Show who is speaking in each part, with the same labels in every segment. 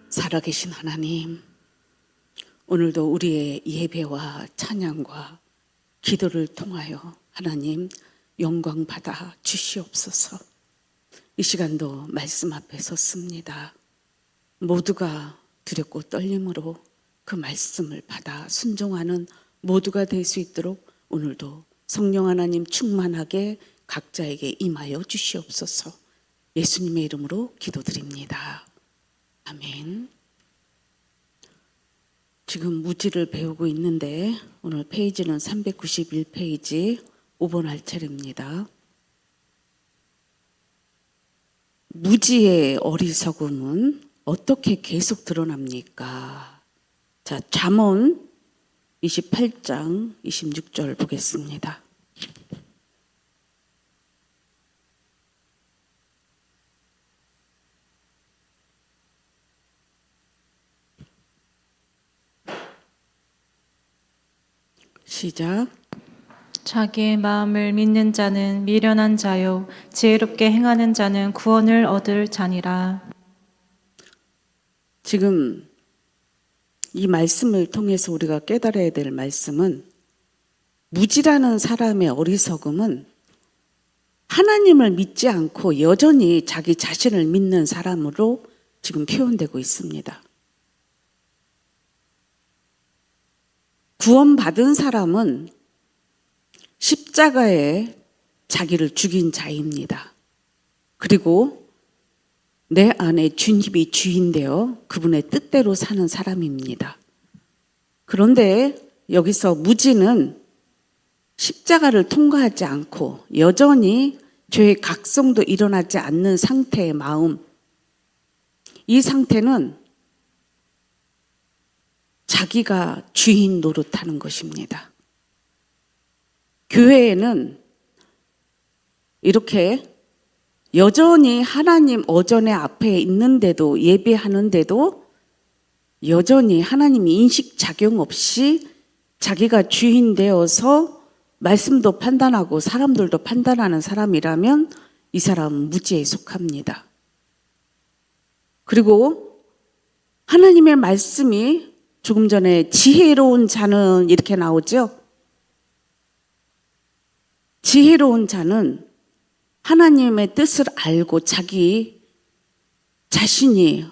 Speaker 1: 살아계신 하나님, 오늘도 우리의 예배와 찬양과 기도를 통하여 하나님 영광 받아 주시옵소서. 이 시간도 말씀 앞에 섰습니다. 모두가 두렵고 떨림으로 그 말씀을 받아 순종하는 모두가 될 수 있도록 오늘도 성령 하나님 충만하게 각자에게 임하여 주시옵소서. 예수님의 이름으로 기도드립니다. 아멘. 지금 무지를 배우고 있는데 오늘 페이지는 391페이지 5번 할 차례입니다. 무지의 어리석음은 어떻게 계속 드러납니까? 자, 잠언 28장 26절 보겠습니다. 시작.
Speaker 2: 자기의 마음을 믿는 자는 미련한 자요 지혜롭게 행하는 자는 구원을 얻을 자니라.
Speaker 1: 지금 이 말씀을 통해서 우리가 깨달아야 될 말씀은 무지라는 사람의 어리석음은 하나님을 믿지 않고 여전히 자기 자신을 믿는 사람으로 지금 표현되고 있습니다. 구원받은 사람은 십자가에 자기를 죽인 자입니다. 그리고 내 안에 주님이 주인되어 그분의 뜻대로 사는 사람입니다. 그런데 여기서 무지는 십자가를 통과하지 않고 여전히 죄의 각성도 일어나지 않는 상태의 마음, 이 상태는 자기가 주인 노릇하는 것입니다. 교회에는 이렇게 여전히 하나님 어전의 앞에 있는데도 예배하는데도 여전히 하나님 인식작용 없이 자기가 주인 되어서 말씀도 판단하고 사람들도 판단하는 사람이라면 이 사람은 무지에 속합니다. 그리고 하나님의 말씀이 조금 전에 지혜로운 자는 이렇게 나오죠. 지혜로운 자는 하나님의 뜻을 알고 자기 자신이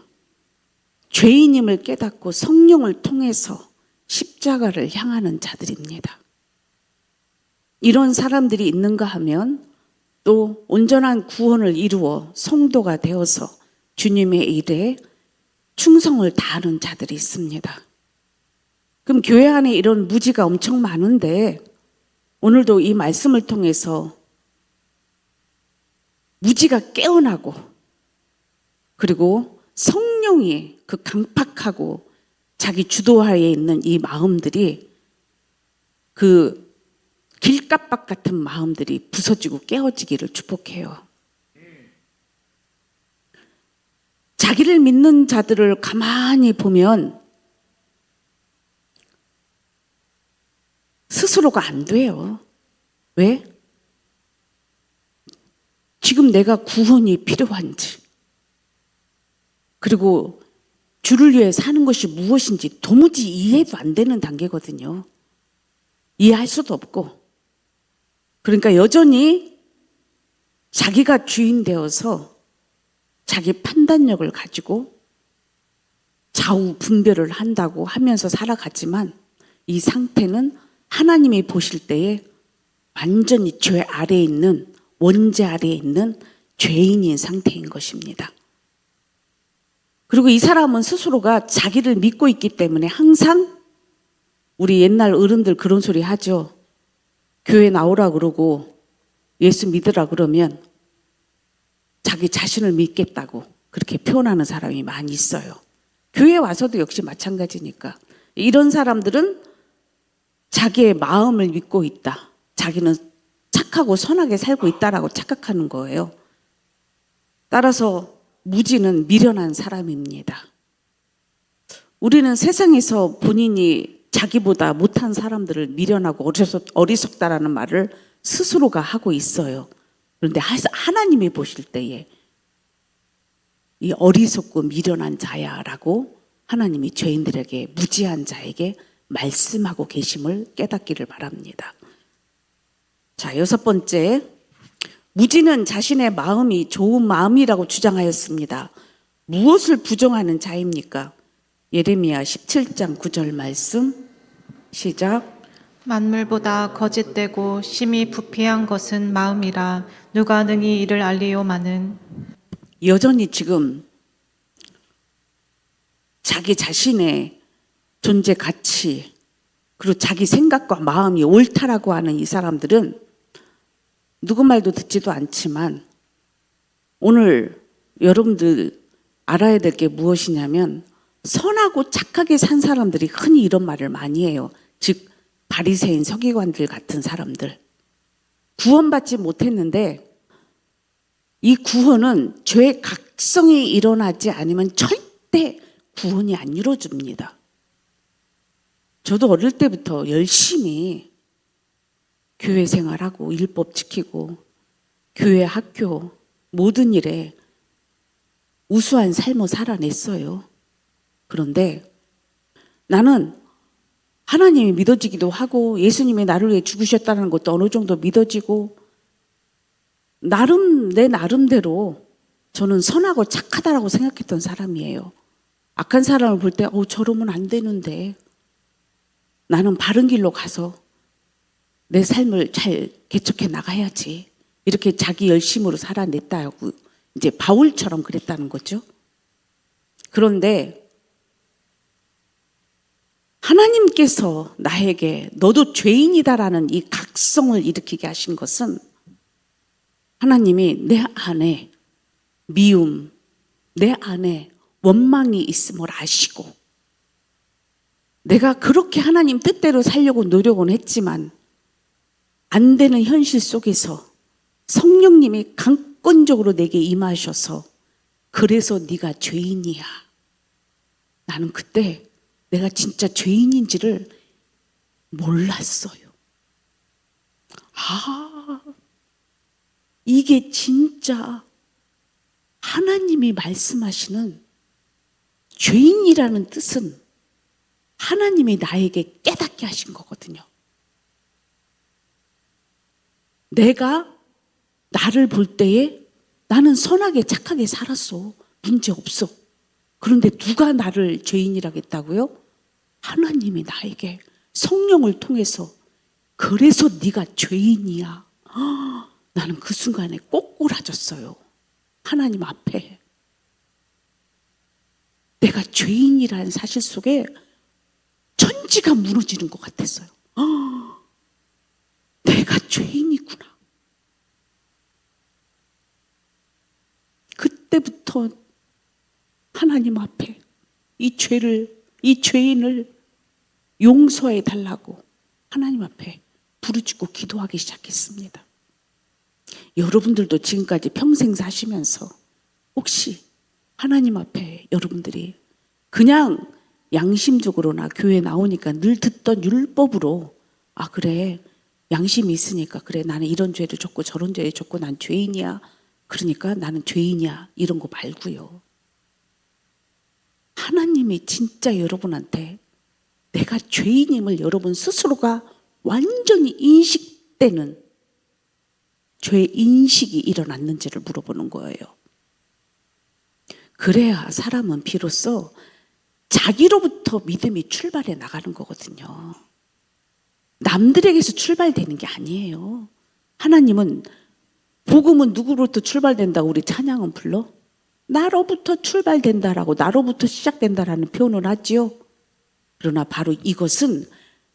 Speaker 1: 죄인임을 깨닫고 성령을 통해서 십자가를 향하는 자들입니다. 이런 사람들이 있는가 하면 또 온전한 구원을 이루어 성도가 되어서 주님의 일에 충성을 다하는 자들이 있습니다. 그럼 교회 안에 이런 무지가 엄청 많은데 오늘도 이 말씀을 통해서 무지가 깨어나고 그리고 성령이 그 강팍하고 자기 주도하에 있는 이 마음들이 그 길가박 같은 마음들이 부서지고 깨어지기를 축복해요. 자기를 믿는 자들을 가만히 보면 스스로가 안 돼요. 왜? 지금 내가 구원이 필요한지, 그리고 주를 위해 사는 것이 무엇인지 도무지 이해도 안 되는 단계거든요. 이해할 수도 없고. 그러니까 여전히 자기가 주인 되어서 자기 판단력을 가지고 좌우 분별을 한다고 하면서 살아가지만 이 상태는 하나님이 보실 때에 완전히 죄 아래에 있는, 원죄 아래에 있는 죄인인 상태인 것입니다. 그리고 이 사람은 스스로가 자기를 믿고 있기 때문에 항상 우리 옛날 어른들 그런 소리 하죠. 교회 나오라 그러고 예수 믿으라 그러면 자기 자신을 믿겠다고 그렇게 표현하는 사람이 많이 있어요. 교회 와서도 역시 마찬가지니까. 이런 사람들은 자기의 마음을 믿고 있다. 자기는 착하고 선하게 살고 있다라고 착각하는 거예요. 따라서 무지는 미련한 사람입니다. 우리는 세상에서 본인이 자기보다 못한 사람들을 미련하고 어리석다라는 말을 스스로가 하고 있어요. 그런데 하나님이 보실 때에 이 어리석고 미련한 자야라고 하나님이 죄인들에게, 무지한 자에게 말씀하고 계심을 깨닫기를 바랍니다. 자, 6번째, 무지는 자신의 마음이 좋은 마음이라고 주장하였습니다. 무엇을 부정하는 자입니까? 예레미야 17장 9절 말씀 시작.
Speaker 2: 만물보다 거짓되고 심히 부패한 것은 마음이라 누가 능히 이를 알리요마는.
Speaker 1: 여전히 지금 자기 자신의 존재 가치 그리고 자기 생각과 마음이 옳다라고 하는 이 사람들은 누구 말도 듣지도 않지만 오늘 여러분들 알아야 될 게 무엇이냐면 선하고 착하게 산 사람들이 흔히 이런 말을 많이 해요. 즉 바리새인 서기관들 같은 사람들. 구원받지 못했는데 이 구원은 죄의 각성이 일어나지 않으면 절대 구원이 안 이루어집니다. 저도 어릴 때부터 열심히 교회 생활하고 율법 지키고 교회 학교 모든 일에 우수한 삶을 살아냈어요. 그런데 나는 하나님이 믿어지기도 하고 예수님이 나를 위해 죽으셨다는 것도 어느 정도 믿어지고 내 나름대로 저는 선하고 착하다라고 생각했던 사람이에요. 악한 사람을 볼 때 저러면 안 되는데 나는 바른 길로 가서 내 삶을 잘 개척해 나가야지. 이렇게 자기 열심으로 살아냈다고 이제 바울처럼 그랬다는 거죠. 그런데 하나님께서 나에게 너도 죄인이다라는 이 각성을 일으키게 하신 것은 하나님이 내 안에 미움, 내 안에 원망이 있음을 아시고 내가 그렇게 하나님 뜻대로 살려고 노력은 했지만 안 되는 현실 속에서 성령님이 강권적으로 내게 임하셔서 그래서 네가 죄인이야. 나는 그때 내가 진짜 죄인인지를 몰랐어요. 이게 진짜 하나님이 말씀하시는 죄인이라는 뜻은 하나님이 나에게 깨닫게 하신 거거든요. 내가 나를 볼 때에 나는 선하게 착하게 살았어. 문제 없어. 그런데 누가 나를 죄인이라고 했다고요? 하나님이 나에게 성령을 통해서 그래서 네가 죄인이야. 나는 그 순간에 꼬꾸라졌어요. 하나님 앞에. 내가 죄인이라는 사실 속에 천지가 무너지는 것 같았어요. 내가 죄인이구나. 그때부터 하나님 앞에 이 죄인을 용서해 달라고 하나님 앞에 부르짖고 기도하기 시작했습니다. 여러분들도 지금까지 평생 사시면서 혹시 하나님 앞에 여러분들이 그냥 양심적으로나 교회 나오니까 늘 듣던 율법으로 그래 양심이 있으니까 그래 나는 이런 죄를 졌고 저런 죄를 졌고 난 죄인이야. 그러니까 나는 죄인이야. 이런 거 말고요. 하나님이 진짜 여러분한테 내가 죄인임을 여러분 스스로가 완전히 인식되는 죄 인식이 일어났는지를 물어보는 거예요. 그래야 사람은 비로소 자기로부터 믿음이 출발해 나가는 거거든요. 남들에게서 출발되는 게 아니에요. 하나님은 복음은 누구로부터 출발된다고 우리 찬양은 불러? 나로부터 출발된다라고 나로부터 시작된다라는 표현을 하지요. 그러나 바로 이것은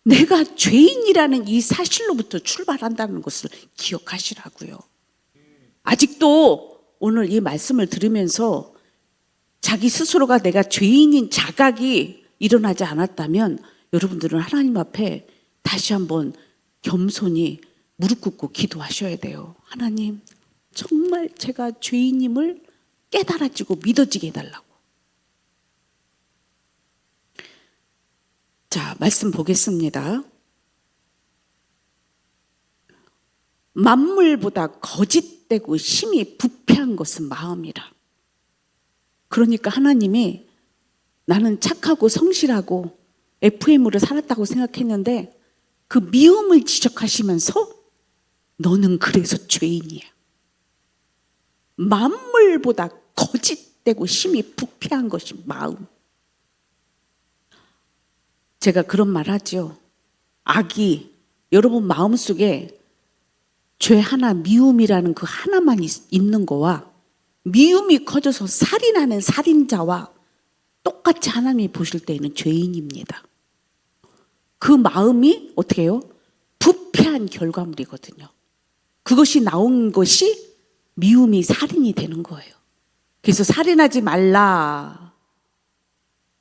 Speaker 1: 내가 죄인이라는 이 사실로부터 출발한다는 것을 기억하시라고요. 아직도 오늘 이 말씀을 들으면서 자기 스스로가 내가 죄인인 자각이 일어나지 않았다면 여러분들은 하나님 앞에 다시 한번 겸손히 무릎 꿇고 기도하셔야 돼요. 하나님, 정말 제가 죄인임을 깨달아지고 믿어지게 해달라고. 자, 말씀 보겠습니다. 만물보다 거짓되고 심히 부패한 것은 마음이라. 그러니까 하나님이 나는 착하고 성실하고 FM으로 살았다고 생각했는데 그 미움을 지적하시면서 너는 그래서 죄인이야. 만물보다 거짓되고 심히 부패한 것이 마음. 제가 그런 말 하죠. 악이 여러분 마음속에 죄 하나, 미움이라는 그 하나만 있는 거와 미움이 커져서 살인하는 살인자와 똑같이 하나님이 보실 때에는 죄인입니다. 그 마음이 어떻게 해요? 부패한 결과물이거든요. 그것이 나온 것이 미움이 살인이 되는 거예요. 그래서 살인하지 말라.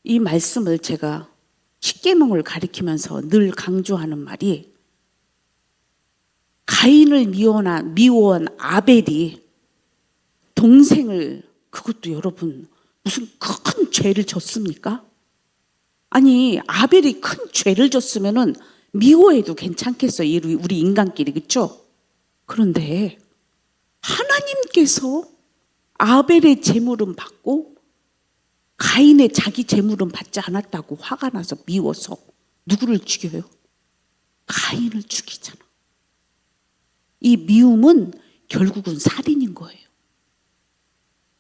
Speaker 1: 이 말씀을 제가 십계명을 가리키면서 늘 강조하는 말이 가인을 미워한 아벨이 동생을 그것도 여러분 무슨 큰 죄를 졌습니까? 아니 아벨이 큰 죄를 졌으면은 미워해도 괜찮겠어요. 우리 인간끼리 그렇죠? 그런데 하나님께서 아벨의 제물은 받고 가인의 자기 제물은 받지 않았다고 화가 나서 미워서 누구를 죽여요? 가인을 죽이잖아. 이 미움은 결국은 살인인 거예요.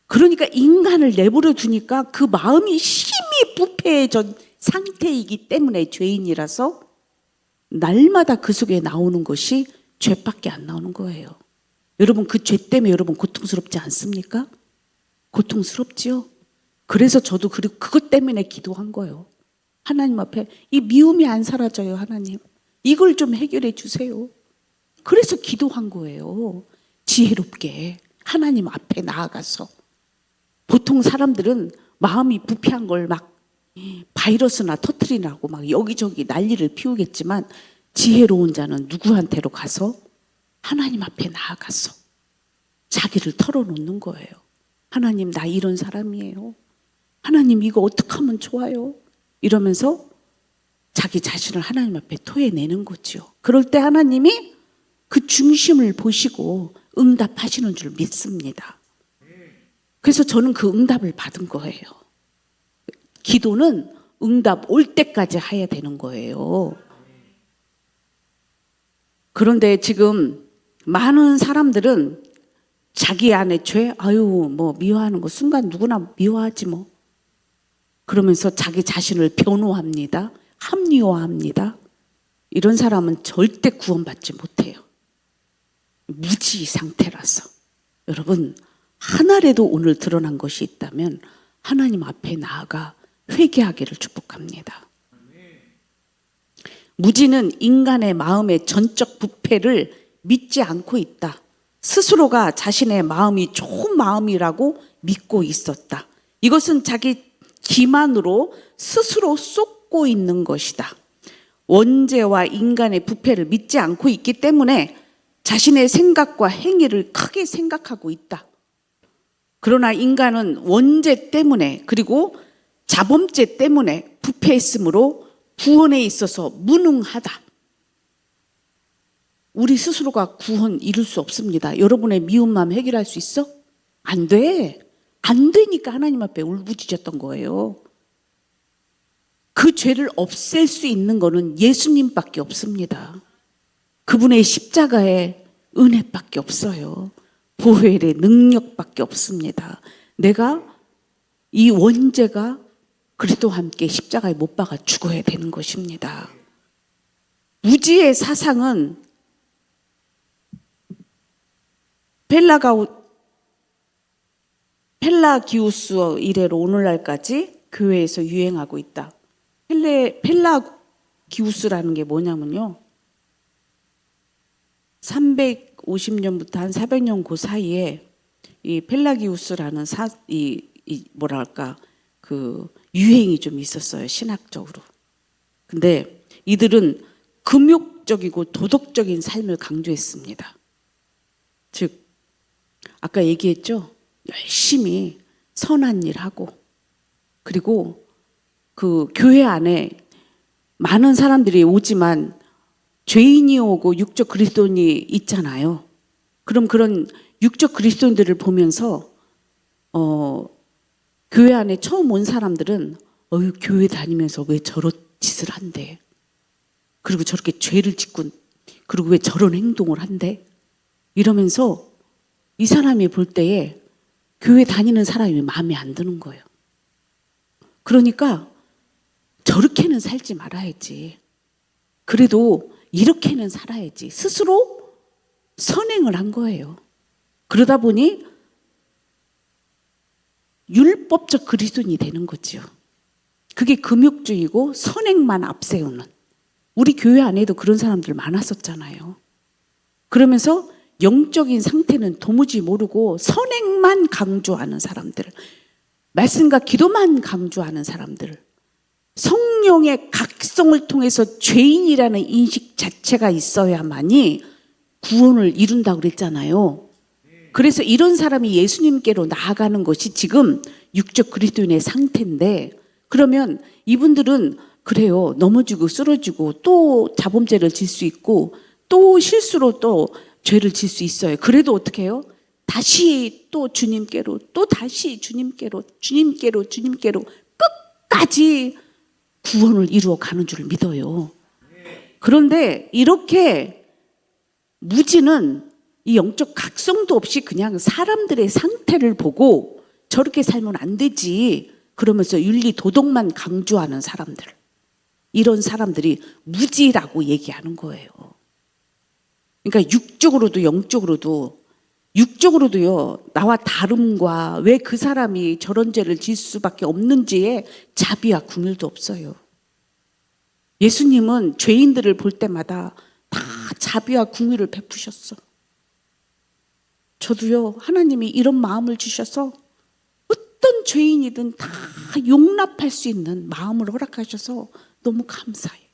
Speaker 1: 그러니까 인간을 내버려 두니까 그 마음이 심히 부패해진 상태이기 때문에 죄인이라서 날마다 그 속에 나오는 것이 죄밖에 안 나오는 거예요. 여러분 그 죄 때문에 여러분 고통스럽지 않습니까? 고통스럽지요? 그래서 저도 그것 때문에 기도한 거예요. 하나님 앞에 이 미움이 안 사라져요. 하나님 이걸 좀 해결해 주세요. 그래서 기도한 거예요. 지혜롭게 하나님 앞에 나아가서. 보통 사람들은 마음이 부패한 걸 막 바이러스나 터트리라고 막 여기저기 난리를 피우겠지만 지혜로운 자는 누구한테로 가서 하나님 앞에 나아가서 자기를 털어놓는 거예요. 하나님 나 이런 사람이에요. 하나님 이거 어떻게 하면 좋아요? 이러면서 자기 자신을 하나님 앞에 토해내는 거죠. 그럴 때 하나님이 그 중심을 보시고 응답하시는 줄 믿습니다. 그래서 저는 그 응답을 받은 거예요. 기도는 응답 올 때까지 해야 되는 거예요. 그런데 지금 많은 사람들은 자기 안에 죄, 뭐 미워하는 거 순간 누구나 미워하지 뭐. 그러면서 자기 자신을 변호합니다. 합리화합니다. 이런 사람은 절대 구원받지 못해요. 무지 상태라서. 여러분 하나라도 오늘 드러난 것이 있다면 하나님 앞에 나아가 회개하기를 축복합니다. 무지는 인간의 마음의 전적 부패를 믿지 않고 있다. 스스로가 자신의 마음이 좋은 마음이라고 믿고 있었다. 이것은 자기 기만으로 스스로 쏟고 있는 것이다. 원죄와 인간의 부패를 믿지 않고 있기 때문에 자신의 생각과 행위를 크게 생각하고 있다. 그러나 인간은 원죄 때문에 그리고 자범죄 때문에 부패했으므로 구원에 있어서 무능하다. 우리 스스로가 구원 이룰 수 없습니다. 여러분의 미운 마음 해결할 수 있어? 안 돼. 안 되니까 하나님 앞에 울부짖었던 거예요. 그 죄를 없앨 수 있는 거는 예수님밖에 없습니다. 그분의 십자가의 은혜밖에 없어요. 보혈의 능력밖에 없습니다. 내가 이 원죄가 그리스도와 함께 십자가에 못 박아 죽어야 되는 것입니다. 무지의 사상은 펠라기우스 이래로 오늘날까지 교회에서 유행하고 있다. 펠라기우스라는 게 뭐냐면요. 350년부터 한 400년 그 사이에 이 펠라기우스라는 그 유행이 좀 있었어요. 신학적으로. 근데 이들은 금욕적이고 도덕적인 삶을 강조했습니다. 즉 아까 얘기했죠. 열심히 선한 일 하고 그리고 그 교회 안에 많은 사람들이 오지만 죄인이 오고 육적 그리스도인이 있잖아요. 그럼 그런 육적 그리스도인들을 보면서 교회 안에 처음 온 사람들은 어휴, 교회 다니면서 왜 저런 짓을 한대? 그리고 저렇게 죄를 짓고, 그리고 왜 저런 행동을 한대? 이러면서 이 사람이 볼 때에 교회 다니는 사람이 마음에 안 드는 거예요. 그러니까 저렇게는 살지 말아야지. 그래도 이렇게는 살아야지. 스스로 선행을 한 거예요. 그러다 보니 율법적 그리스도인이 되는 거죠. 그게 금욕주의고 선행만 앞세우는. 우리 교회 안에도 그런 사람들 많았었잖아요. 그러면서 영적인 상태는 도무지 모르고 선행만 강조하는 사람들, 말씀과 기도만 강조하는 사람들, 성령의 각성을 통해서 죄인이라는 인식 자체가 있어야만이 구원을 이룬다고 그랬잖아요. 그래서 이런 사람이 예수님께로 나아가는 것이 지금 육적 그리스도인의 상태인데, 그러면 이분들은 그래요, 넘어지고 쓰러지고 또 자범죄를 질 수 있고 또 실수로 또 죄를 질 수 있어요. 그래도 어떻게 해요? 다시 또 주님께로, 또 다시 주님께로 끝까지 구원을 이루어 가는 줄 믿어요. 그런데 이렇게 무지는 이 영적 각성도 없이 그냥 사람들의 상태를 보고 저렇게 살면 안 되지 그러면서 윤리 도덕만 강조하는 사람들, 이런 사람들이 무지라고 얘기하는 거예요. 그러니까 육적으로도 육적으로도요, 나와 다름과 왜 그 사람이 저런 죄를 질 수밖에 없는지에 자비와 긍휼도 없어요. 예수님은 죄인들을 볼 때마다 다 자비와 긍휼을 베푸셨어. 저도요, 하나님이 이런 마음을 주셔서 어떤 죄인이든 다 용납할 수 있는 마음을 허락하셔서 너무 감사해요.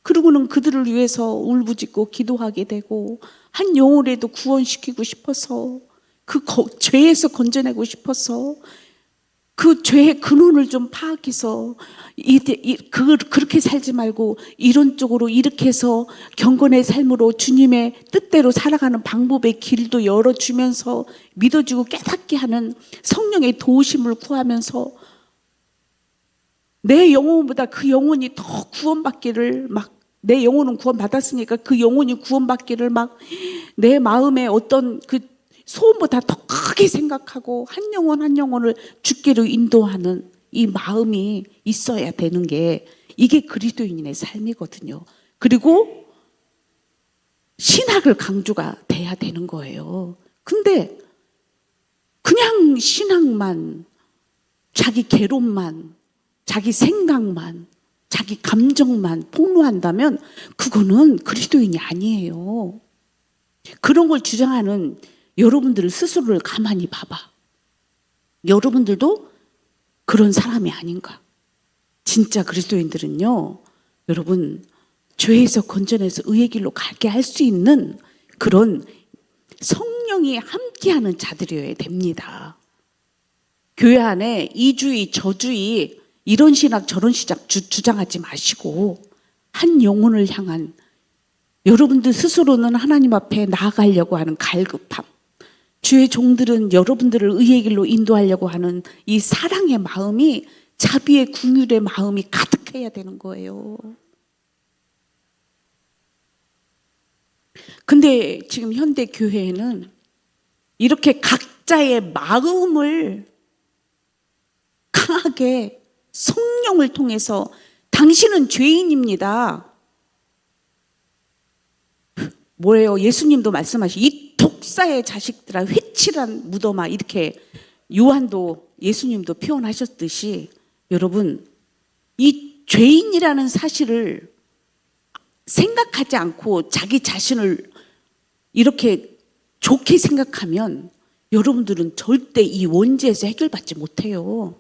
Speaker 1: 그러고는 그들을 위해서 울부짖고 기도하게 되고, 한 영혼이라도 구원시키고 싶어서, 그 죄에서 건져내고 싶어서, 그 죄의 근원을 좀 파악해서 그렇게 살지 말고 이런 쪽으로 이렇게 해서 경건의 삶으로 주님의 뜻대로 살아가는 방법의 길도 열어주면서 믿어주고 깨닫게 하는 성령의 도우심을 구하면서 내 영혼보다 그 영혼이 더 구원받기를 막, 내 영혼은 구원받았으니까 그 영혼이 구원받기를 막 내 마음에 어떤 그 소원보다 더 크게 생각하고 한 영혼 한 영혼을 주께로 인도하는 이 마음이 있어야 되는 게, 이게 그리스도인의 삶이거든요. 그리고 신학을 강조가 돼야 되는 거예요. 근데 그냥 신학만, 자기 괴롭만, 자기 생각만, 자기 감정만 폭로한다면 그거는 그리스도인이 아니에요. 그런 걸 주장하는 여러분들 스스로를 가만히 봐봐. 여러분들도 그런 사람이 아닌가? 진짜 그리스도인들은요, 여러분, 죄에서 건져내서 의의 길로 가게 할 수 있는 그런 성령이 함께하는 자들이어야 됩니다. 교회 안에 이주의, 저주의, 이런 신학 저런 신학 주장하지 마시고 한 영혼을 향한, 여러분들 스스로는 하나님 앞에 나아가려고 하는 갈급함, 주의 종들은 여러분들을 의의 길로 인도하려고 하는 이 사랑의 마음이, 자비의 긍휼의 마음이 가득해야 되는 거예요. 근데 지금 현대 교회에는 이렇게 각자의 마음을 강하게 성령을 통해서 당신은 죄인입니다. 뭐예요? 예수님도 말씀하시, 이 독사의 자식들아 회칠한 무덤아, 이렇게 요한도 예수님도 표현하셨듯이, 여러분, 이 죄인이라는 사실을 생각하지 않고 자기 자신을 이렇게 좋게 생각하면 여러분들은 절대 이 원죄에서 해결받지 못해요.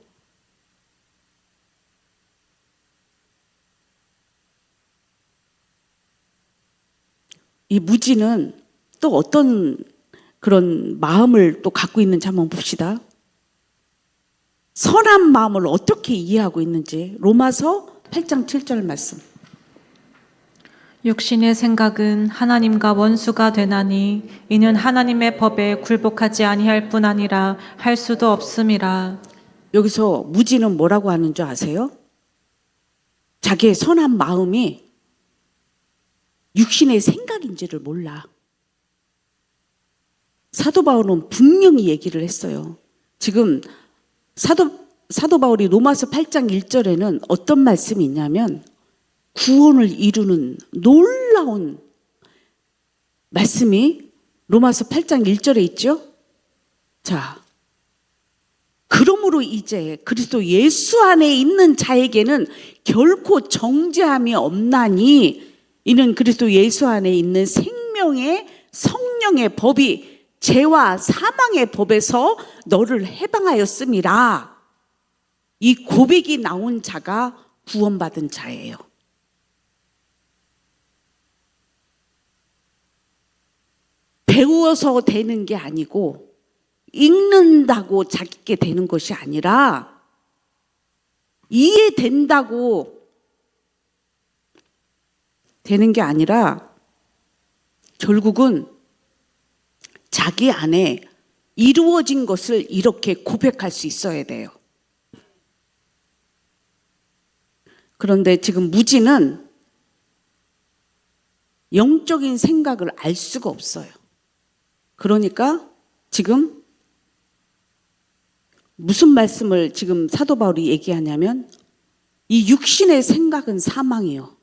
Speaker 1: 이 무지는 또 어떤 그런 마음을 또 갖고 있는지 한번 봅시다. 선한 마음을 어떻게 이해하고 있는지 로마서 8장 7절 말씀.
Speaker 2: 육신의 생각은 하나님과 원수가 되나니 이는 하나님의 법에 굴복하지 아니할 뿐 아니라 할 수도 없음이라.
Speaker 1: 여기서 무지는 뭐라고 하는 줄 아세요? 자기의 선한 마음이 육신의 생각인지를 몰라. 사도 바울은 분명히 얘기를 했어요. 지금 사도 바울이 로마서 8장 1절에는 어떤 말씀이 있냐면 구원을 이루는 놀라운 말씀이 로마서 8장 1절에 있죠. 자, 그러므로 이제 그리스도 예수 안에 있는 자에게는 결코 정죄함이 없나니 이는 그리스도 예수 안에 있는 생명의 성령의 법이 죄와 사망의 법에서 너를 해방하였음이라. 이 고백이 나온 자가 구원받은 자예요. 배워서 되는 게 아니고 읽는다고 자기게 되는 것이 아니라 이해된다고 되는 게 아니라 결국은 자기 안에 이루어진 것을 이렇게 고백할 수 있어야 돼요. 그런데 지금 무지는 영적인 생각을 알 수가 없어요. 그러니까 지금 무슨 말씀을 지금 사도 바울이 얘기하냐면 이 육신의 생각은 사망이요.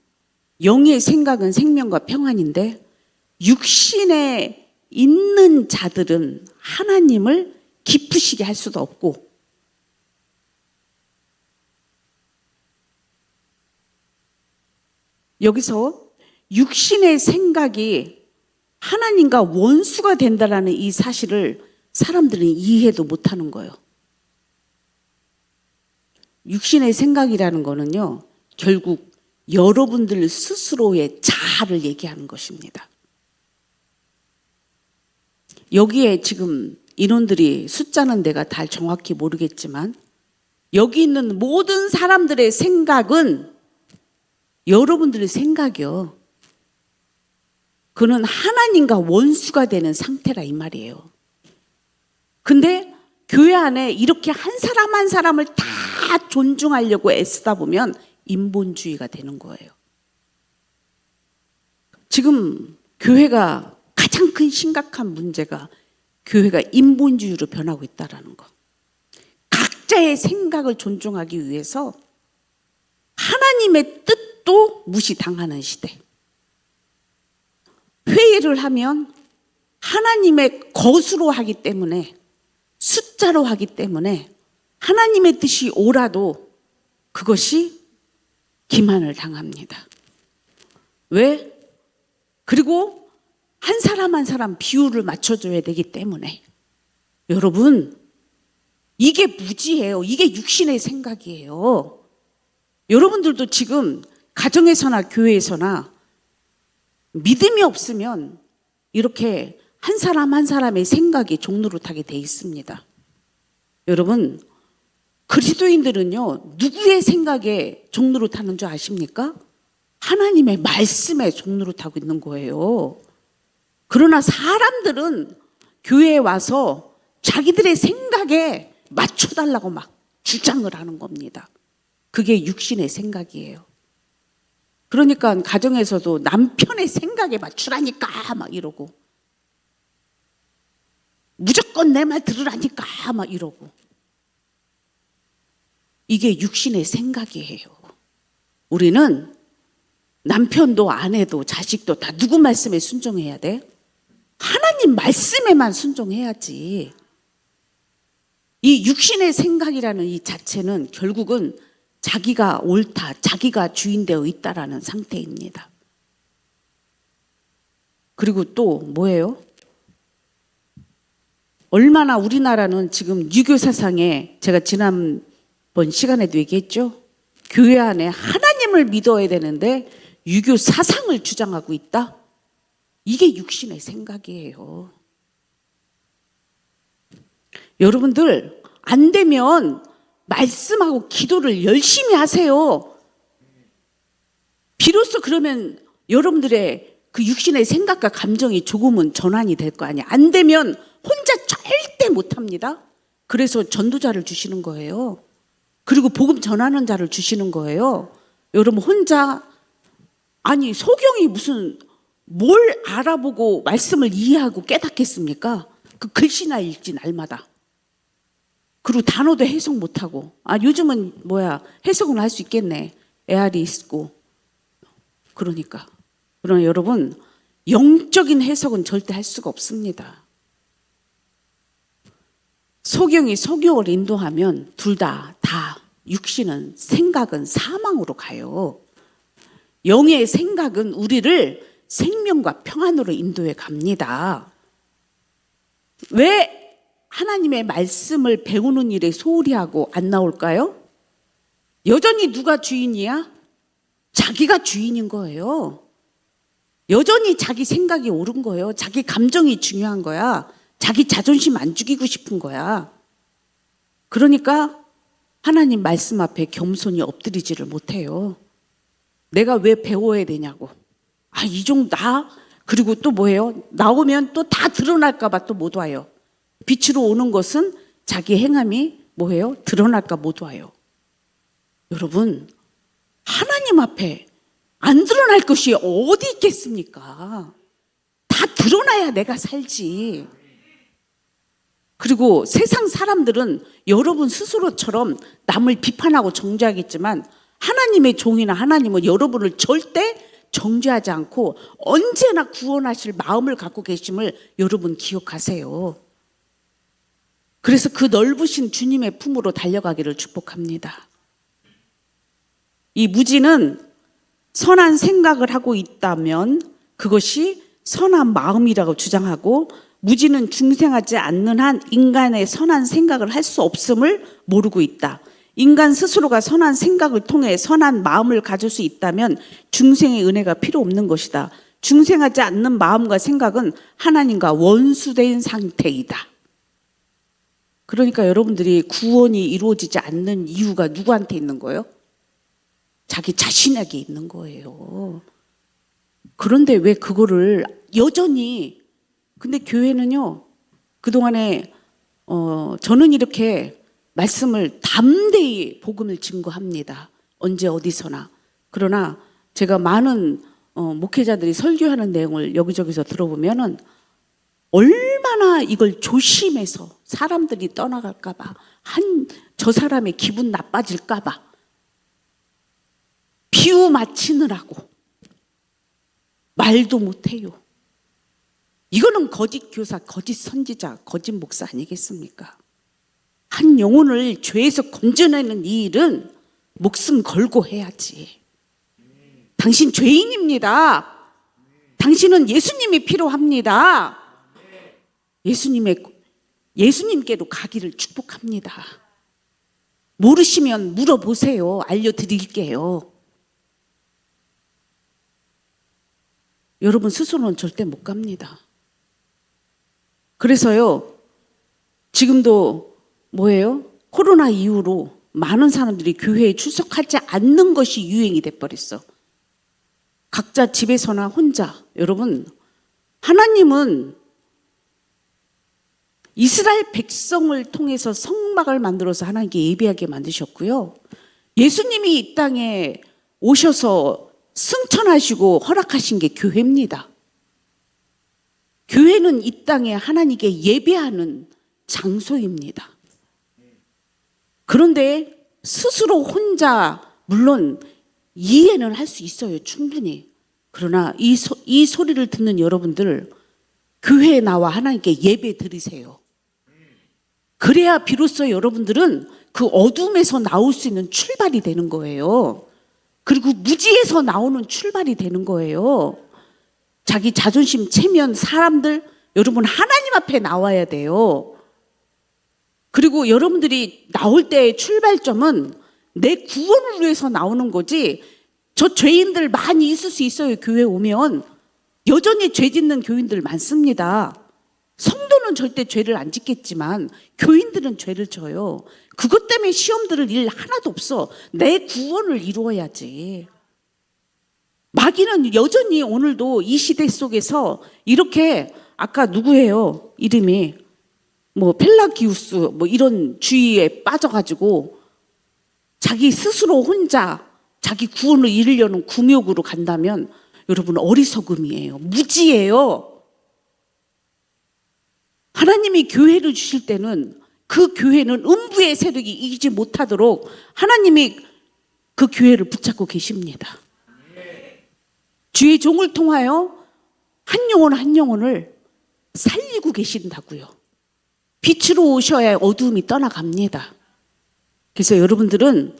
Speaker 1: 영의 생각은 생명과 평안인데 육신에 있는 자들은 하나님을 기쁘시게 할 수도 없고 여기서 육신의 생각이 하나님과 원수가 된다라는 이 사실을 사람들은 이해도 못하는 거예요. 육신의 생각이라는 거는요, 결국 여러분들 스스로의 자아를 얘기하는 것입니다. 여기에 지금 인원들이 숫자는 내가 다 정확히 모르겠지만 여기 있는 모든 사람들의 생각은 여러분들의 생각이요. 그는 하나님과 원수가 되는 상태라 이 말이에요. 근데 교회 안에 이렇게 한 사람 한 사람을 다 존중하려고 애쓰다 보면 인본주의가 되는 거예요. 지금 교회가 가장 큰 심각한 문제가 교회가 인본주의로 변하고 있다는 거. 각자의 생각을 존중하기 위해서 하나님의 뜻도 무시당하는 시대. 회의를 하면 하나님의 것으로 하기 때문에 숫자로 하기 때문에 하나님의 뜻이 오라도 그것이 기만을 당합니다. 왜? 그리고 한 사람 한 사람 비율을 맞춰줘야 되기 때문에 여러분 이게 무지예요. 이게 육신의 생각이에요. 여러분들도 지금 가정에서나 교회에서나 믿음이 없으면 이렇게 한 사람 한 사람의 생각이 종노릇하게 돼 있습니다. 여러분 그리스도인들은요 누구의 생각에 종노릇하는 줄 아십니까? 하나님의 말씀에 종노릇하고 있는 거예요. 그러나 사람들은 교회에 와서 자기들의 생각에 맞춰달라고 막 주장을 하는 겁니다. 그게 육신의 생각이에요. 그러니까 가정에서도 남편의 생각에 맞추라니까 막 이러고 무조건 내 말 들으라니까 막 이러고 이게 육신의 생각이에요. 우리는 남편도 아내도 자식도 다 누구 말씀에 순종해야 돼? 하나님 말씀에만 순종해야지. 이 육신의 생각이라는 이 자체는 결국은 자기가 옳다, 자기가 주인 되어 있다라는 상태입니다. 그리고 또 뭐예요? 얼마나 우리나라는 지금 유교 사상에 제가 지난번 시간에도 얘기했죠. 교회 안에 하나님을 믿어야 되는데 유교 사상을 주장하고 있다? 이게 육신의 생각이에요. 여러분들 안 되면 말씀하고 기도를 열심히 하세요. 비로소 그러면 여러분들의 그 육신의 생각과 감정이 조금은 전환이 될 거 아니에요. 안 되면 혼자 절대 못합니다. 그래서 전도자를 주시는 거예요. 그리고 복음 전하는 자를 주시는 거예요. 여러분 혼자 아니 소경이 무슨 뭘 알아보고 말씀을 이해하고 깨닫겠습니까? 그 글씨나 읽지 날마다. 그리고 단어도 해석 못하고. 아 요즘은 해석은 할 수 있겠네. 에알이 있고. 그러니까 여러분 영적인 해석은 절대 할 수가 없습니다. 소경이 소경을 인도하면 둘 다 육신은 생각은 사망으로 가요. 영의 생각은 우리를 생명과 평안으로 인도해 갑니다. 왜 하나님의 말씀을 배우는 일에 소홀히 하고 안 나올까요? 여전히 누가 주인이야? 자기가 주인인 거예요. 여전히 자기 생각이 옳은 거예요. 자기 감정이 중요한 거야. 자기 자존심 안 죽이고 싶은 거야. 그러니까 하나님 말씀 앞에 겸손히 엎드리지를 못해요. 내가 왜 배워야 되냐고. 이 정도 그리고 또 나오면 또 다 드러날까 봐 또 못 와요. 빛으로 오는 것은 자기 행함이 드러날까 못 와요. 여러분 하나님 앞에 안 드러날 것이 어디 있겠습니까? 다 드러나야 내가 살지. 그리고 세상 사람들은 여러분 스스로처럼 남을 비판하고 정죄하겠지만 하나님의 종이나 하나님은 여러분을 절대 정죄하지 않고 언제나 구원하실 마음을 갖고 계심을 여러분 기억하세요. 그래서 그 넓으신 주님의 품으로 달려가기를 축복합니다. 이 무지는 선한 생각을 하고 있다면 그것이 선한 마음이라고 주장하고 무지는 중생하지 않는 한 인간의 선한 생각을 할 수 없음을 모르고 있다. 인간 스스로가 선한 생각을 통해 선한 마음을 가질 수 있다면 중생의 은혜가 필요 없는 것이다. 중생하지 않는 마음과 생각은 하나님과 원수된 상태이다. 그러니까 여러분들이 구원이 이루어지지 않는 이유가 누구한테 있는 거예요? 자기 자신에게 있는 거예요. 그런데 왜 그거를 여전히 근데 교회는요 그동안에 저는 이렇게 말씀을 담대히 복음을 증거합니다. 언제 어디서나. 그러나 제가 많은 목회자들이 설교하는 내용을 여기저기서 들어보면은 얼마나 이걸 조심해서 사람들이 떠나갈까 봐 저 사람의 기분 나빠질까 봐 비유 맞히느라고 말도 못해요. 이거는 거짓 교사, 거짓 선지자, 거짓 목사 아니겠습니까? 한 영혼을 죄에서 건져내는 이 일은 목숨 걸고 해야지. 당신 죄인입니다. 당신은 예수님이 필요합니다. 예수님께로 가기를 축복합니다. 모르시면 물어보세요. 알려드릴게요. 여러분 스스로는 절대 못 갑니다. 그래서요 지금도 코로나 이후로 많은 사람들이 교회에 출석하지 않는 것이 유행이 돼버렸어. 각자 집에서나 혼자. 여러분 하나님은 이스라엘 백성을 통해서 성막을 만들어서 하나님께 예배하게 만드셨고요. 예수님이 이 땅에 오셔서 승천하시고 허락하신 게 교회입니다. 교회는 이 땅에 하나님께 예배하는 장소입니다. 그런데 스스로 혼자 물론 이해는 할 수 있어요. 충분히. 그러나 이 소리를 듣는 여러분들 교회에 나와 하나님께 예배 드리세요. 그래야 비로소 여러분들은 그 어둠에서 나올 수 있는 출발이 되는 거예요. 그리고 무지에서 나오는 출발이 되는 거예요. 자기 자존심 체면 사람들 여러분 하나님 앞에 나와야 돼요. 그리고 여러분들이 나올 때의 출발점은 내 구원을 위해서 나오는 거지. 저 죄인들 많이 있을 수 있어요. 교회 오면 여전히 죄 짓는 교인들 많습니다. 성도는 절대 죄를 안 짓겠지만 교인들은 죄를 져요. 그것 때문에 시험 들을 일 하나도 없어. 내 구원을 이루어야지. 마귀는 여전히 오늘도 이 시대 속에서 이렇게 아까 누구예요? 이름이 펠라기우스 이런 주의에 빠져가지고 자기 스스로 혼자 자기 구원을 이루려는 궁욕으로 간다면 여러분 어리석음이에요. 무지예요. 하나님이 교회를 주실 때는 그 교회는 음부의 세력이 이기지 못하도록 하나님이 그 교회를 붙잡고 계십니다. 주의 종을 통하여 한 영혼 한 영혼을 살리고 계신다고요. 빛으로 오셔야 어두움이 떠나갑니다. 그래서 여러분들은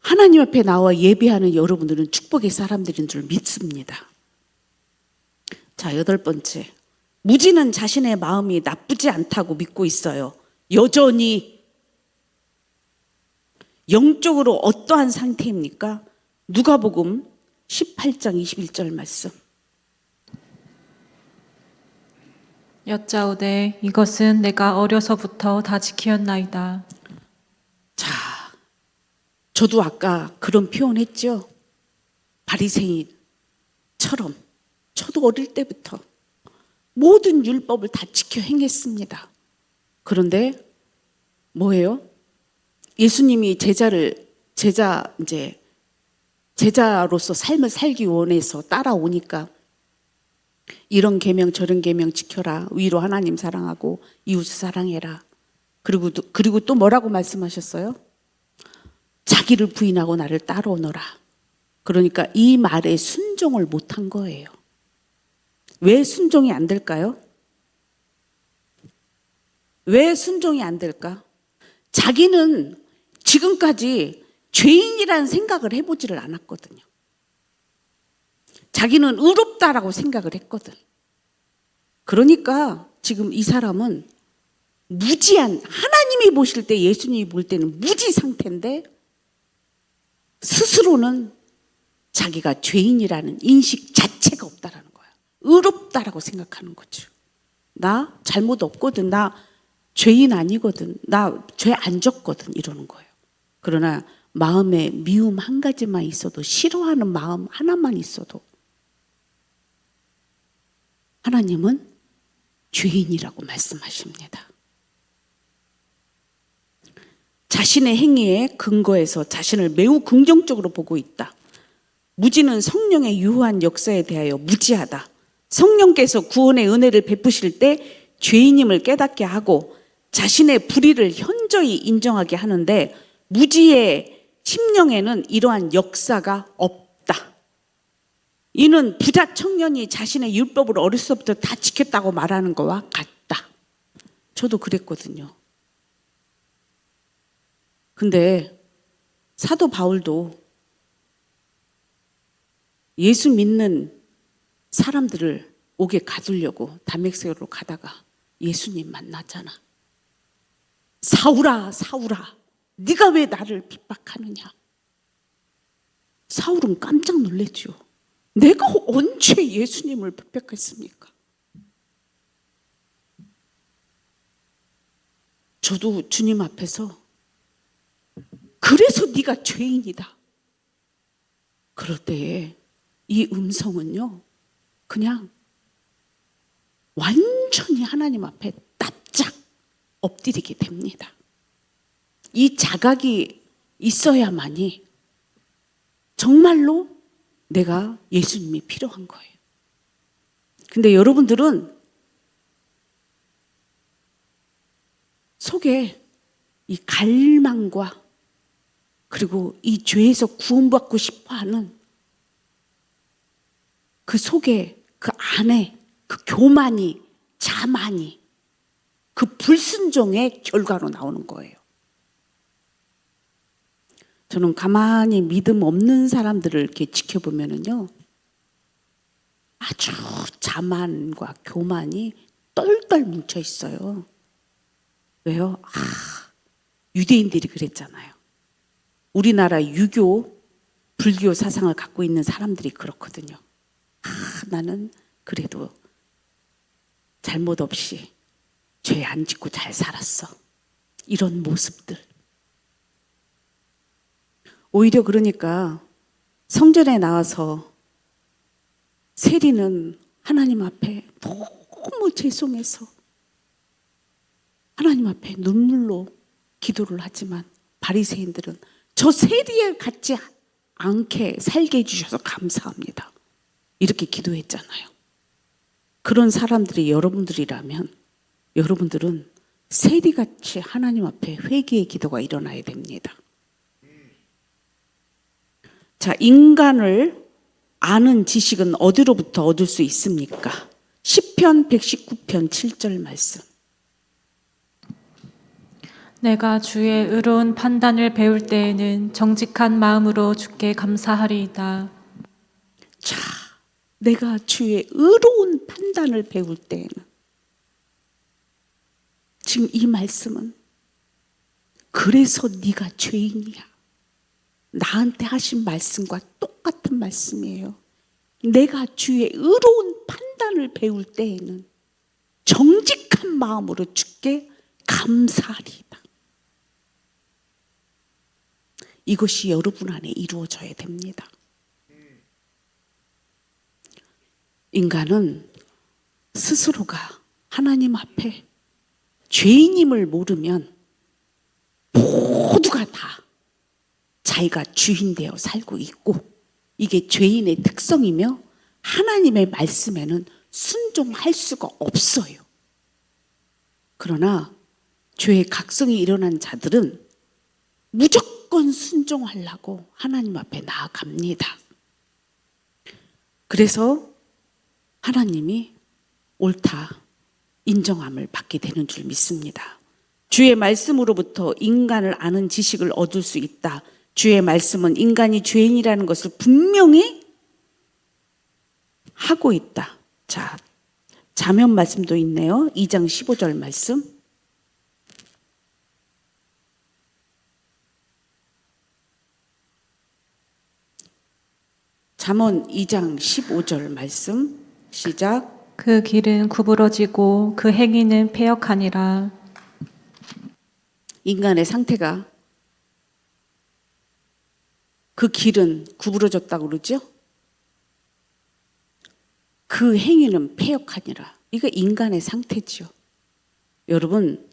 Speaker 1: 하나님 앞에 나와 예배하는 여러분들은 축복의 사람들인 줄 믿습니다. 자, 8번째. 무지는 자신의 마음이 나쁘지 않다고 믿고 있어요. 여전히. 영적으로 어떠한 상태입니까? 누가복음 18장 21절 말씀.
Speaker 2: 여짜오되 이것은 내가 어려서부터 다 지키었나이다.
Speaker 1: 자, 저도 아까 그런 표현했죠. 바리새인처럼 저도 어릴 때부터 모든 율법을 다 지켜 행했습니다. 그런데 뭐예요? 예수님이 제자로서 삶을 살기 원해서 따라오니까 이런 계명 저런 계명 지켜라. 위로 하나님 사랑하고 이웃을 사랑해라. 그리고 또 뭐라고 말씀하셨어요? 자기를 부인하고 나를 따라오너라. 그러니까 이 말에 순종을 못한 거예요. 왜 순종이 안 될까요? 왜 순종이 안 될까? 자기는 지금까지 죄인이라는 생각을 해보지를 않았거든요. 자기는 의롭다라고 생각을 했거든. 그러니까 지금 이 사람은 무지한, 하나님이 보실 때 예수님이 볼 때는 무지 상태인데 스스로는 자기가 죄인이라는 인식 자체가 없다라는 거야. 의롭다라고 생각하는 거죠. 나 잘못 없거든. 나 죄인 아니거든. 나 죄 안 졌거든. 이러는 거예요. 그러나 마음에 미움 한 가지만 있어도, 싫어하는 마음 하나만 있어도 하나님은 죄인이라고 말씀하십니다. 자신의 행위에 근거해서 자신을 매우 긍정적으로 보고 있다. 무지는 성령의 유효한 역사에 대하여 무지하다. 성령께서 구원의 은혜를 베푸실 때 죄인임을 깨닫게 하고 자신의 불의를 현저히 인정하게 하는데 무지의 심령에는 이러한 역사가 없다. 이는 부자 청년이 자신의 율법을 어렸을 때부터 다 지켰다고 말하는 것과 같다. 저도 그랬거든요. 근데 사도 바울도 예수 믿는 사람들을 옥에 가두려고 다메섹으로 가다가 예수님 만나잖아. 사울아, 사울아, 네가 왜 나를 핍박하느냐? 사울은 깜짝 놀랐죠. 내가 언제 예수님을 핍박했습니까? 저도 주님 앞에서 그래서 네가 죄인이다. 그럴 때에 이 음성은요, 그냥 완전히 하나님 앞에 납작 엎드리게 됩니다. 이 자각이 있어야만이 정말로 내가 예수님이 필요한 거예요. 근데 여러분들은 속에 이 갈망과 그리고 이 죄에서 구원받고 싶어하는 그 속에, 그 안에 그 교만이, 자만이 그 불순종의 결과로 나오는 거예요. 저는 가만히 믿음 없는 사람들을 이렇게 지켜보면은요, 아주 자만과 교만이 똘똘 뭉쳐 있어요. 왜요? 유대인들이 그랬잖아요. 우리나라 유교, 불교 사상을 갖고 있는 사람들이 그렇거든요. 나는 그래도 잘못 없이 죄 안 짓고 잘 살았어. 이런 모습들. 오히려 그러니까 성전에 나와서 세리는 하나님 앞에 너무 죄송해서 하나님 앞에 눈물로 기도를 하지만 바리새인들은 저 세리에 같지 않게 살게 해주셔서 감사합니다. 이렇게 기도했잖아요. 그런 사람들이 여러분들이라면 여러분들은 세리같이 하나님 앞에 회개의 기도가 일어나야 됩니다. 자, 인간을 아는 지식은 어디로부터 얻을 수 있습니까? 시편 119편 7절 말씀.
Speaker 2: 내가 주의 의로운 판단을 배울 때에는 정직한 마음으로 주께 감사하리이다.
Speaker 1: 자, 내가 주의 의로운 판단을 배울 때에는, 지금 이 말씀은 그래서 네가 죄인이야, 나한테 하신 말씀과 똑같은 말씀이에요. 내가 주의 의로운 판단을 배울 때에는 정직한 마음으로 주께 감사하리이다. 이것이 여러분 안에 이루어져야 됩니다. 인간은 스스로가 하나님 앞에 죄인임을 모르면 모두가 다 자기가 주인 되어 살고 있고, 이게 죄인의 특성이며 하나님의 말씀에는 순종할 수가 없어요. 그러나 죄의 각성이 일어난 자들은 무조건 순종하려고 하나님 앞에 나아갑니다. 그래서 하나님이 옳다 인정함을 받게 되는 줄 믿습니다. 주의 말씀으로부터 인간을 아는 지식을 얻을 수 있다. 주의 말씀은 인간이 죄인이라는 것을 분명히 하고 있다. 자, 자면 말씀도 있네요. 2장 15절 말씀. 잠언 2장 15절 말씀 시작.
Speaker 2: 그 길은 구부러지고 그 행위는 패역하니라.
Speaker 1: 인간의 상태가, 그 길은 구부러졌다고 그러죠? 그 행위는 패역하니라. 이거 인간의 상태죠. 여러분,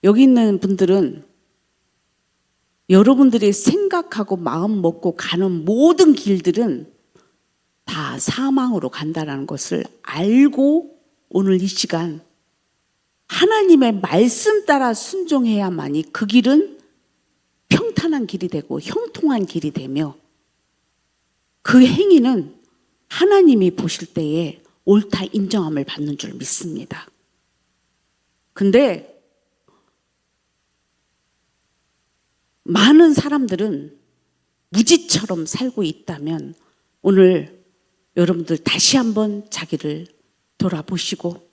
Speaker 1: 여기 있는 분들은 여러분들이 생각하고 마음 먹고 가는 모든 길들은 다 사망으로 간다는 것을 알고 오늘 이 시간 하나님의 말씀 따라 순종해야만이 그 길은 평탄한 길이 되고 형통한 길이 되며, 그 행위는 하나님이 보실 때에 옳다 인정함을 받는 줄 믿습니다. 근데 많은 사람들은 무지처럼 살고 있다면 오늘 여러분들 다시 한번 자기를 돌아보시고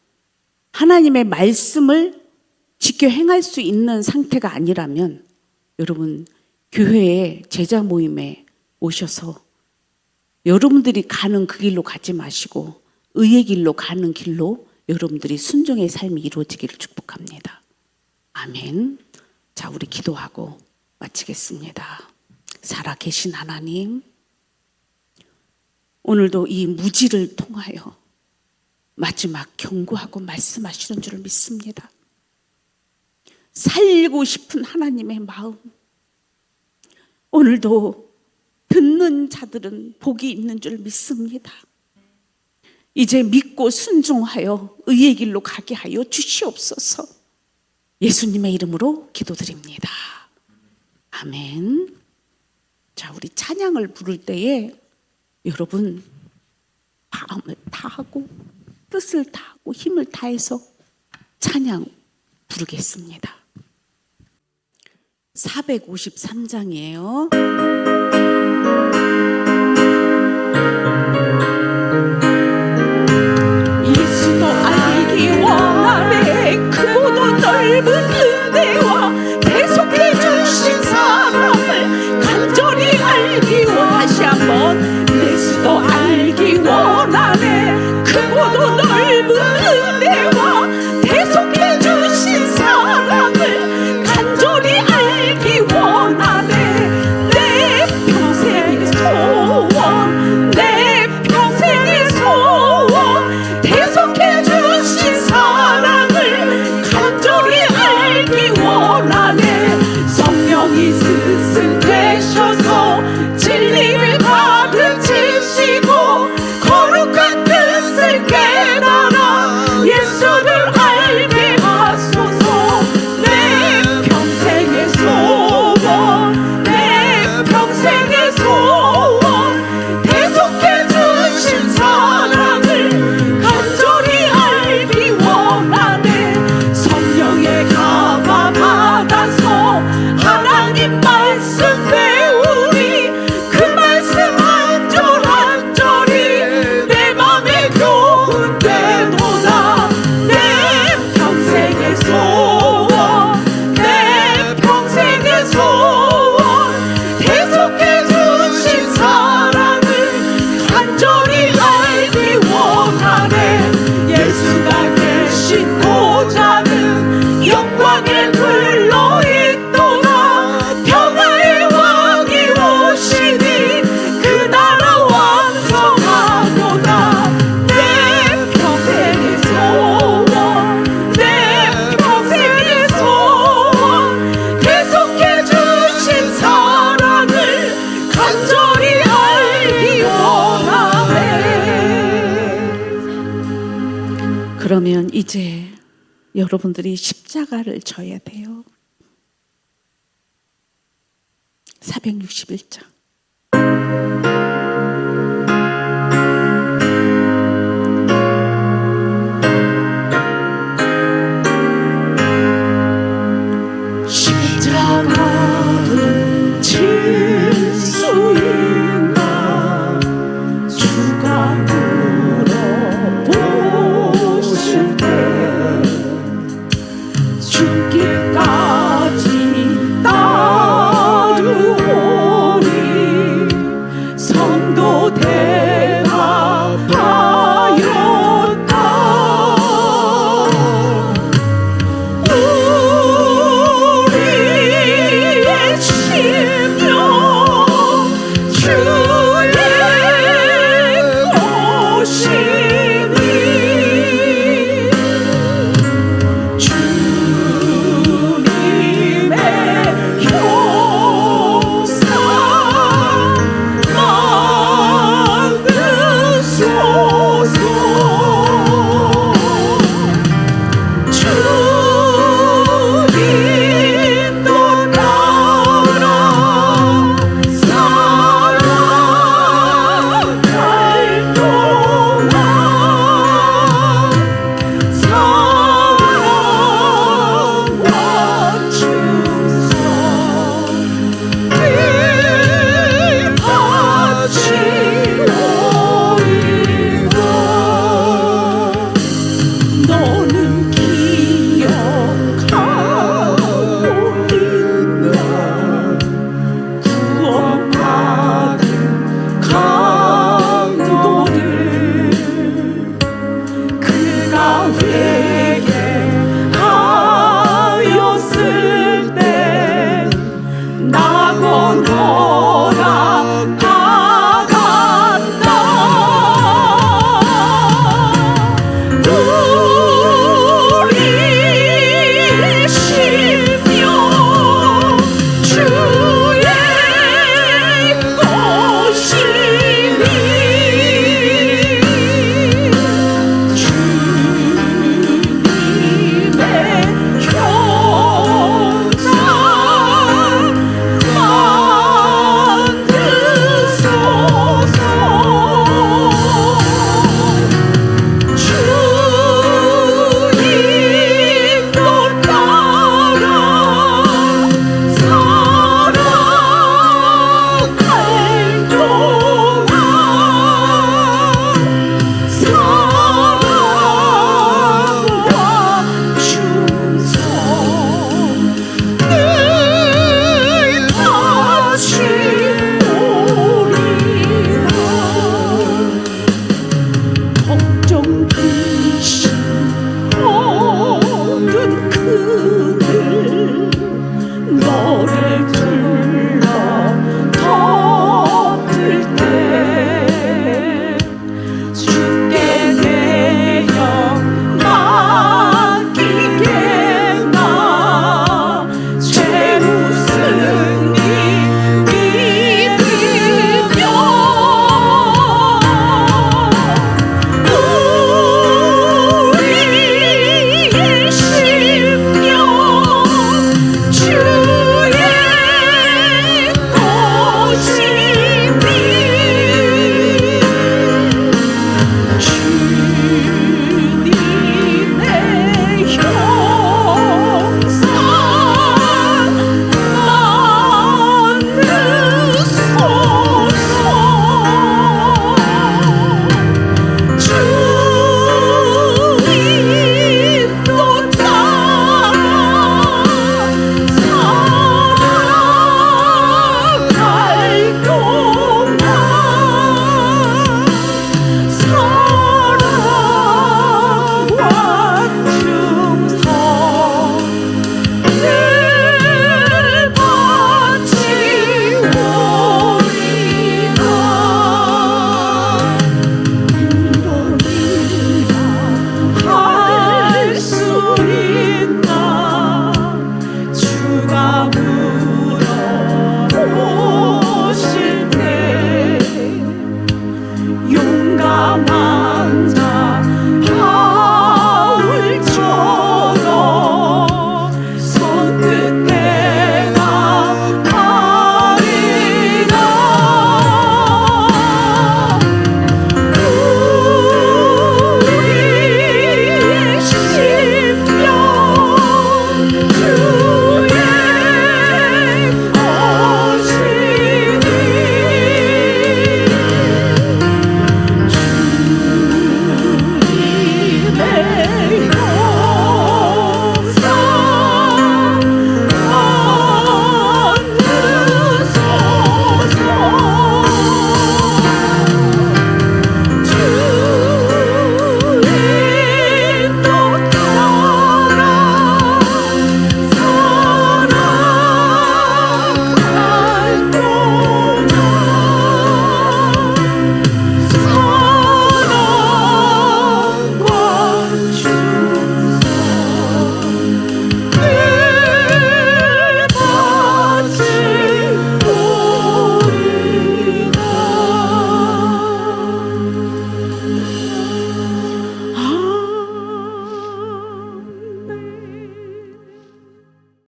Speaker 1: 하나님의 말씀을 지켜 행할 수 있는 상태가 아니라면 여러분 교회에 제자 모임에 오셔서 여러분들이 가는 그 길로 가지 마시고 의의 길로 가는 길로 여러분들이 순종의 삶이 이루어지기를 축복합니다. 아멘. 자, 우리 기도하고 마치겠습니다. 살아계신 하나님, 오늘도 이 무지를 통하여 마지막 경고하고 말씀하시는 줄 믿습니다. 살리고 싶은 하나님의 마음, 오늘도 듣는 자들은 복이 있는 줄 믿습니다. 이제 믿고 순종하여 의의 길로 가게 하여 주시옵소서. 예수님의 이름으로 기도드립니다. 아멘. 자, 우리 찬양을 부를 때에 여러분 마음을 다하고 뜻을 다하고 힘을 다해서 찬양 부르겠습니다. 453장이에요. 예수도 알기 원하네. 크고도 넓은 은혜와 계속해 주신 사랑을 간절히 알기 원하네. 다시 한번. 예수도 알기 원하네. 크고도 넓은 은혜와 계속해 주신 사랑을 간절히 알기 원하네. 내 되셔서 진리를 가르치시고 거룩한 뜻을 깨달아 예수를 알게 하소서. 내 평생의 소원, 내 평생의 소원, 대속해 주신 사랑을 간절히 알기 원하네. 성령의 가마 받아서 하나님 말씀 배우니 그 말씀 한 절 한 절이 내 맘에 교훈 되도다. 내 평생의 소원, 내 평생의 소원, 대속해 주신 사랑을 간절히 알기 원하네. 예수가 계신 보좌는 영광의 글로 있도다. 평화의 왕이 오시니 그 나라 완성하도다. 내 평생의 소원, 내 평생의 소원, 계속해 주신 사랑을 간절히 알기 원하네. 그러면 이제 여러분들이 십자가를 져야 돼요. 461장.